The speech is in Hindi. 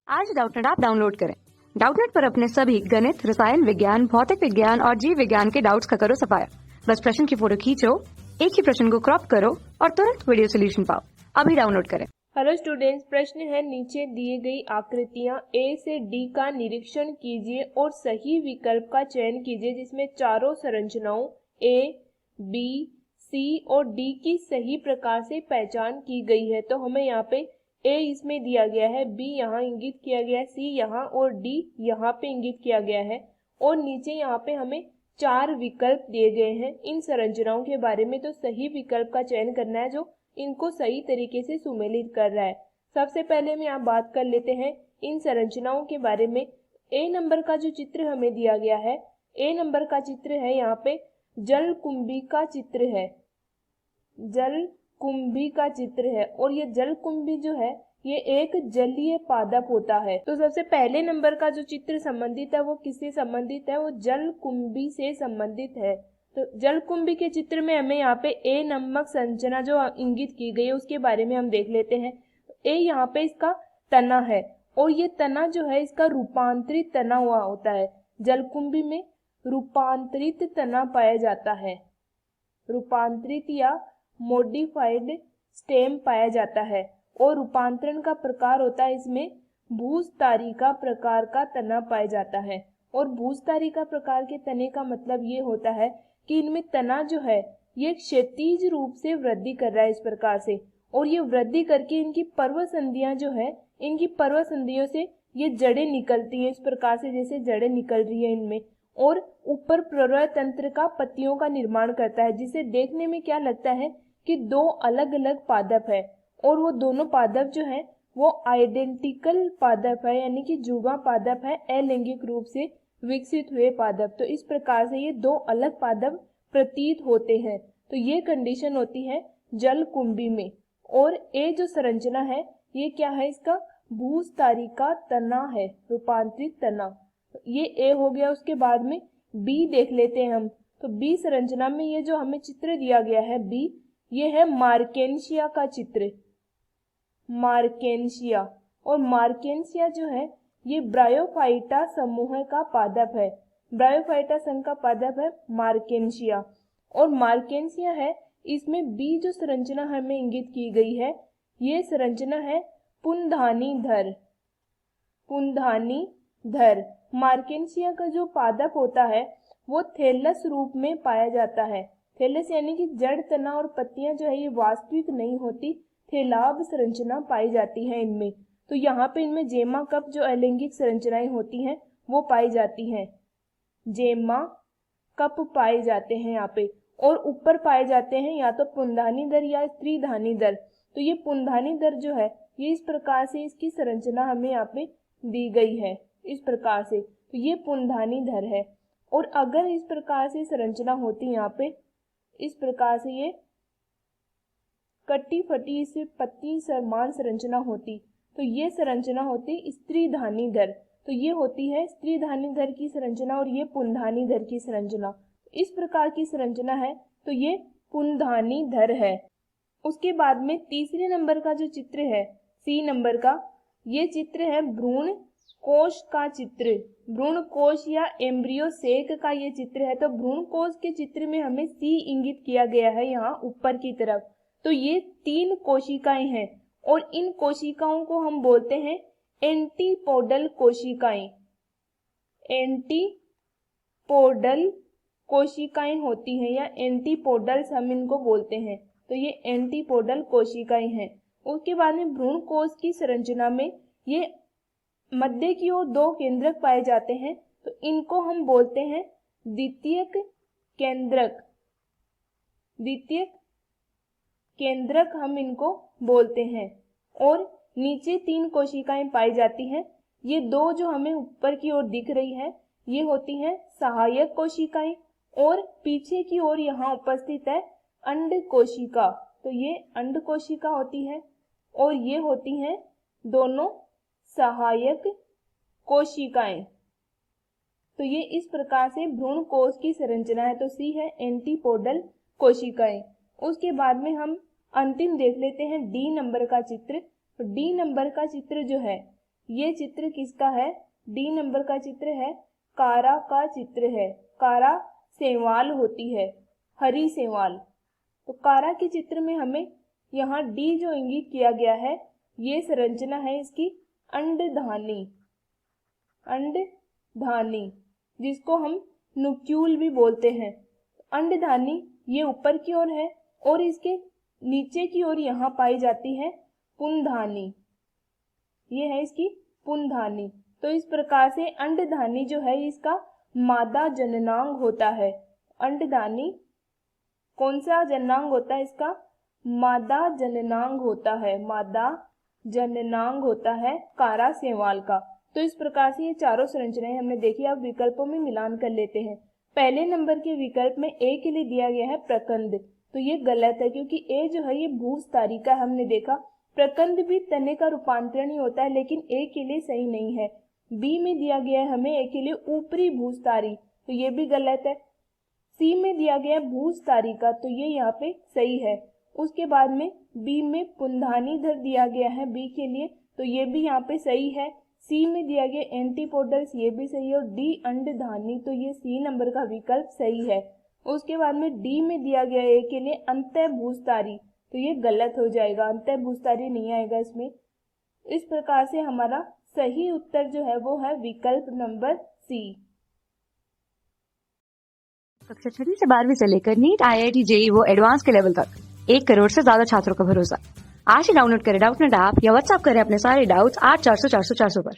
आज डाउटनेट ऐप डाउनलोड करें। डाउटनेट पर अपने सभी गणित, रसायन विज्ञान, भौतिक विज्ञान और जीव विज्ञान के डाउट्स का करो सफाया। बस प्रश्न की फोटो खींचो, एक ही प्रश्न को क्रॉप करो और तुरंत वीडियो सोल्यूशन पाओ। अभी डाउनलोड करें। हेलो स्टूडेंट्स, प्रश्न है नीचे दिए गई आकृतियां ए से डी का निरीक्षण कीजिए और सही विकल्प का चयन कीजिए जिसमें चारों संरचनाओं ए, बी, सी और डी की सही प्रकार से पहचान की गई है। तो हमें यहाँ पे ए इसमें दिया गया है, बी यहाँ इंगित किया गया है, सी यहाँ और डी यहाँ पे इंगित किया गया है और नीचे यहाँ पे हमें चार विकल्प दिए गए हैं इन संरचनाओं के बारे में। तो सही विकल्प का चयन करना है जो इनको सही तरीके से सुमेलित कर रहा है। सबसे पहले हम यहाँ बात कर लेते हैं इन संरचनाओं के बारे में। ए नंबर का जो चित्र हमें दिया गया है, ए नंबर का चित्र है यहाँ पे जलकुंभी का चित्र है, जलकुंभी का चित्र है और ये जलकुंभी जो है ये एक जलीय पादप होता है। तो सबसे पहले नंबर का जो चित्र संबंधित है वो किससे संबंधित है? वो जलकुंभी से संबंधित है। तो जलकुंभी के चित्र में हमें यहाँ पे ए नामक संरचना जो इंगित की गई है उसके बारे में हम देख लेते हैं। ए यहाँ पे इसका तना है और ये तना जो है इसका रूपांतरित तना हुआ होता है। जलकुंभी में रूपांतरित तना पाया जाता है, रूपांतरित या मॉडिफाइड स्टेम पाया जाता है और रूपांतरण का प्रकार होता है इसमें भूस्तारिका प्रकार का तना पाया जाता है। और भूस्तारिका प्रकार के तने का मतलब ये होता है कि इनमें तना जो है ये क्षैतिज रूप से वृद्धि कर रहा है इस प्रकार से, और ये वृद्धि करके इनकी पर्व संधियां जो है, इनकी पर्व संधियों से ये जड़ें निकलती हैं इस प्रकार से, जैसे जड़ें निकल रही है इनमें, और ऊपर प्रवर्त तंत्र का पत्तियों का निर्माण करता है जिसे देखने में क्या लगता है कि दो अलग अलग पादप है और वो दोनों पादप जो है वो आइडेंटिकल पादप है, यानी कि जुड़वा पादप है, अलैंगिक रूप से विकसित हुए पादप। तो इस प्रकार से ये दो अलग पादप प्रतीत होते हैं। तो ये कंडीशन होती है जलकुंभी में। और ए जो संरचना है ये क्या है? इसका भूस्तारिका तना है, रूपांतरित तना। ये ए हो गया। उसके बाद में बी देख लेते हैं हम। तो बी संरचना में ये जो हमें चित्र दिया गया है बी, ये है मार्केंशिया का चित्र, मार्केंशिया। और मार्केंशिया जो है ये ब्रायोफाइटा समूह का पादप है, ब्रायोफाइटा संघ का पादप है मार्केंशिया। और मार्केंशिया है इसमें बी जो संरचना हमें इंगित की गई है ये संरचना है पुंधानीधर, पुंधानीधर। मार्केंशिया का जो पादप होता है वो थैलस रूप में पाया जाता है। थैलस यानी कि जड़, तना और पत्तियां जो है ये वास्तविक नहीं होती, थैलाभ संरचना पाई जाती है इनमें। तो यहाँ पे इनमें जेमा कप जो अलैंगिक संरचनाएं होती हैं वो पाई जाती हैं, जेमा कप पाए जाते हैं यहाँ पे। और ऊपर पाए जाते हैं या तो पुंधानीधर या स्त्रीधानीधर। तो ये पुंधानीधर जो है ये इस प्रकार से इसकी संरचना हमें यहाँ पे दी गई है, इस प्रकार से। तो ये पुंधानीधर है। और अगर इस प्रकार से संरचना होती यहाँ पे, इस प्रकार से ये कटी फटी इस पत्ती समान संरचना होती तो ये संरचना होती स्त्रीधानीधर। तो ये होती है स्त्रीधानीधर की संरचना और ये पुंधानीधर की संरचना। इस प्रकार की संरचना है तो ये पुंधानीधर है। उसके बाद में तीसरे नंबर का जो चित्र है सी नंबर का, ये चित्र है भ्रूण कोश का चित्र, भ्रूण कोश या एम्ब्रियो सेक का ये चित्र है। तो भ्रूण कोश के चित्र में हमें सी इंगित किया गया है यहाँ ऊपर की तरफ। तो ये 3 कोशिकाएं हैं और इन कोशिकाओं को हम बोलते हैं एंटीपोडल कोशिकाएं, एंटीपोडल कोशिकाएं होती हैं या एंटीपोडल्स हम इनको बोलते हैं। तो ये एंटीपोडल कोशिकाएं हैं। उसके बाद में भ्रूण कोश की संरचना में ये मध्य की ओर 2 केंद्रक पाए जाते हैं। तो इनको हम बोलते हैं द्वितीयक केंद्रक, द्वितीयक केंद्रक हम इनको बोलते हैं। और नीचे 3 कोशिकाएं पाई जाती हैं। ये 2 जो हमें ऊपर की ओर दिख रही है ये होती हैं सहायक कोशिकाएं और पीछे की ओर यहाँ उपस्थित है अंड कोशिका। तो ये अंड कोशिका होती है और ये होती हैं दोनों सहायक कोशिकाएं। तो ये इस प्रकार से भ्रूण कोश की संरचना है। तो सी है एंटीपोडल कोशिकाएं। उसके बाद में हम अंतिम देख लेते हैं डी नंबर का चित्र। तो डी नंबर का चित्र जो है ये चित्र किसका है? डी नंबर का चित्र है, कारा का चित्र है। कारा सेवाल होती है, हरी सेवाल। तो कारा के चित्र में हमें यहाँ डी जो इंगित किया गया है, ये संरचना है इसकी अंडधानी। अंडधानी जिसको हम नुक्यूल भी बोलते हैं। अंडधानी ये ऊपर की ओर है और इसके नीचे की ओर यहाँ पाई जाती है पुंधानी। ये है इसकी पुंधानी। तो इस प्रकार से अंडधानी जो है इसका मादा जननांग होता है। अंडधानी कौन सा जननांग होता है इसका? मादा जननांग होता है। मादा जननांग होता है कारा सेवाल का। तो इस प्रकार से ये चारों संरचनाएं हमने देखी। अब विकल्पों में मिलान कर लेते हैं। पहले नंबर के विकल्प में ए के लिए दिया गया है प्रकंद, तो ये गलत है क्योंकि ए जो है ये भूस्तारी का हमने देखा। प्रकंद भी तने का रूपांतरण ही होता है, लेकिन ए के लिए सही नहीं है। बी में दिया गया है हमें ए के लिए ऊपरी भूस्तारी, तो ये भी गलत है। सी में दिया गया है भूस्तारी का, तो ये यहाँ पे सही है। उसके बाद में बी में पुंधानी धर दिया गया है बी के लिए, तो ये भी यहाँ पे सही है। सी में दिया गया एंटीपोडल्स, ये भी सही है। और डी अंडधानी, तो ये सी नंबर का विकल्प सही है। उसके बाद में डी में दिया गया ए के लिए अंतः भूस्तारी, तो ये गलत हो जाएगा, अंतः भूस्तारी नहीं आएगा इसमें। इस प्रकार से हमारा सही उत्तर जो है वो है विकल्प नंबर सी। कक्षा 6 से 12वीं से लेकर नीट, IIT, JEE वो एडवांस के लेवल तक 1 करोड़ से ज्यादा छात्रों का भरोसा। आज ही डाउनलोड करें डाउटनेट ऐप या व्हाट्सएप करें अपने सारे डाउट्स 8400 400 400 पर।